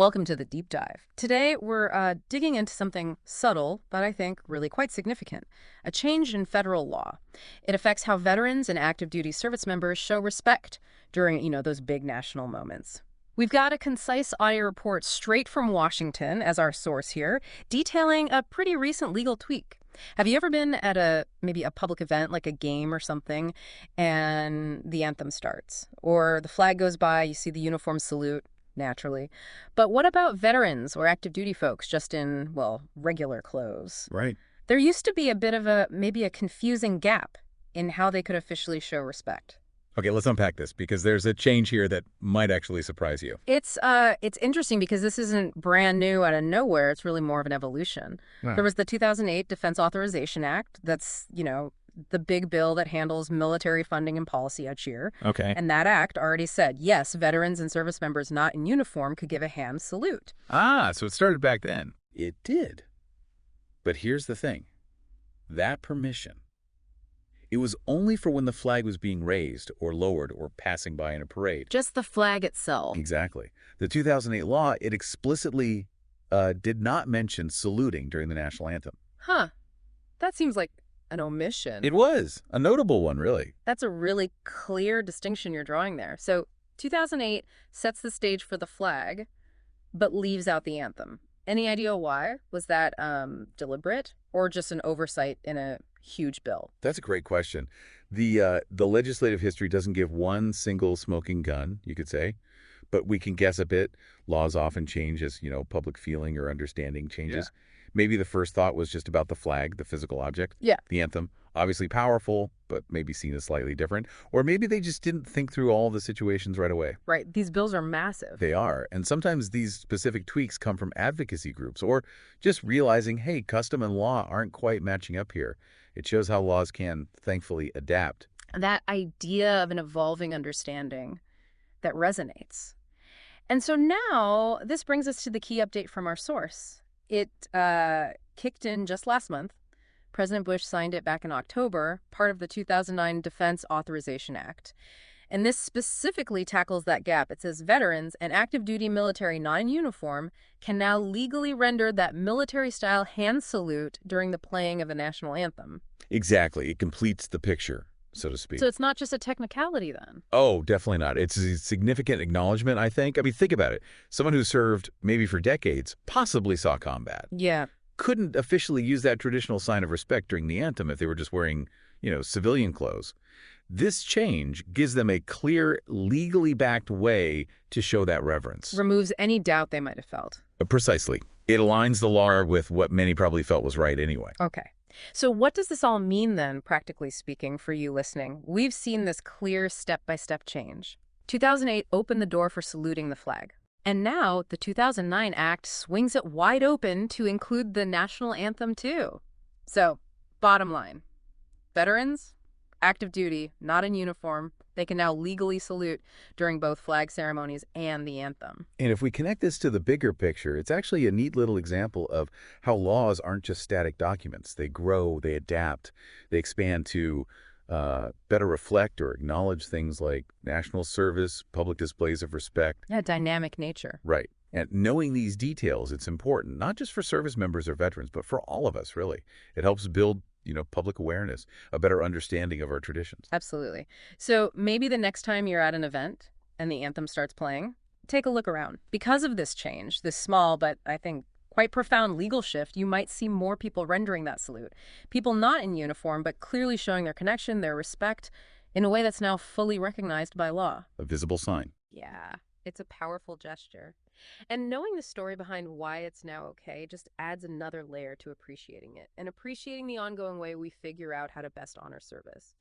Welcome to the deep dive. Today, we're digging into something subtle, but I think really quite significant, a change in federal law. It affects how veterans and active duty service members show respect during, those big national moments. We've got a concise audio report straight from Washington as our source here, detailing a pretty recent legal tweak. Have you ever been at maybe a public event like a game or something, and the anthem starts, or the flag goes by, you see the uniform salute, naturally. But what about veterans or active duty folks just in, well, regular clothes? Right. There used to be a bit of maybe a confusing gap in how they could officially show respect. Okay, let's unpack this because there's a change here that might actually surprise you. It's interesting because this isn't brand new out of nowhere. It's really more of an evolution. Wow. There was the 2008 Defense Authorization Act. That's, the big bill that handles military funding and policy each year. Okay. And that act already said, yes, veterans and service members not in uniform could give a hand salute. So it started back then. It did. But here's the thing. That permission, it was only for when the flag was being raised or lowered or passing by in a parade. Just the flag itself. Exactly. The 2008 law, it explicitly did not mention saluting during the national anthem. Huh. That seems like an omission. It was a notable one, really. That's a really clear distinction you're drawing there. So 2008 sets the stage for the flag, but leaves out the anthem. Any idea why? Was that deliberate or just an oversight in a huge bill? That's a great question. The legislative history doesn't give one single smoking gun, you could say, but we can guess a bit. Laws often change as, public feeling or understanding changes. Yeah. Maybe the first thought was just about the flag, the physical object. Yeah. The anthem, obviously powerful, but maybe seen as slightly different. Or maybe they just didn't think through all the situations right away. Right. These bills are massive. They are. And sometimes these specific tweaks come from advocacy groups or just realizing, hey, custom and law aren't quite matching up here. It shows how laws can, thankfully, adapt. That idea of an evolving understanding that resonates. And so now this brings us to the key update from our source. It kicked in just last month. President Bush signed it back in October, part of the 2009 Defense Authorization Act. And this specifically tackles that gap. It says veterans and active duty military non-uniform can now legally render that military-style hand salute during the playing of the national anthem. Exactly. It completes the picture, so to speak. So it's not just a technicality then? Oh, definitely not. It's a significant acknowledgement, I think. I mean, think about it. Someone who served maybe for decades, possibly saw combat. Yeah. Couldn't officially use that traditional sign of respect during the anthem if they were just wearing, civilian clothes. This change gives them a clear, legally backed way to show that reverence. Removes any doubt they might have felt. Precisely. It aligns the law with what many probably felt was right anyway. Okay. So what does this all mean then, practically speaking, for you listening? We've seen this clear step-by-step change. 2008 opened the door for saluting the flag. And now the 2009 Act swings it wide open to include the national anthem too. So, bottom line, veterans, active duty, not in uniform, they can now legally salute during both flag ceremonies and the anthem. And if we connect this to the bigger picture, it's actually a neat little example of how laws aren't just static documents. They grow, they adapt, they expand to better reflect or acknowledge things like national service, public displays of respect. Yeah, dynamic nature. Right. And knowing these details, it's important, not just for service members or veterans, but for all of us, really. It helps build public awareness, a better understanding of our traditions. Absolutely. So maybe the next time you're at an event and the anthem starts playing, take a look around. Because of this change, this small but I think quite profound legal shift, you might see more people rendering that salute. People not in uniform, but clearly showing their connection, their respect, in a way that's now fully recognized by law. A visible sign. Yeah, it's a powerful gesture. And knowing the story behind why it's now okay just adds another layer to appreciating it and appreciating the ongoing way we figure out how to best honor service.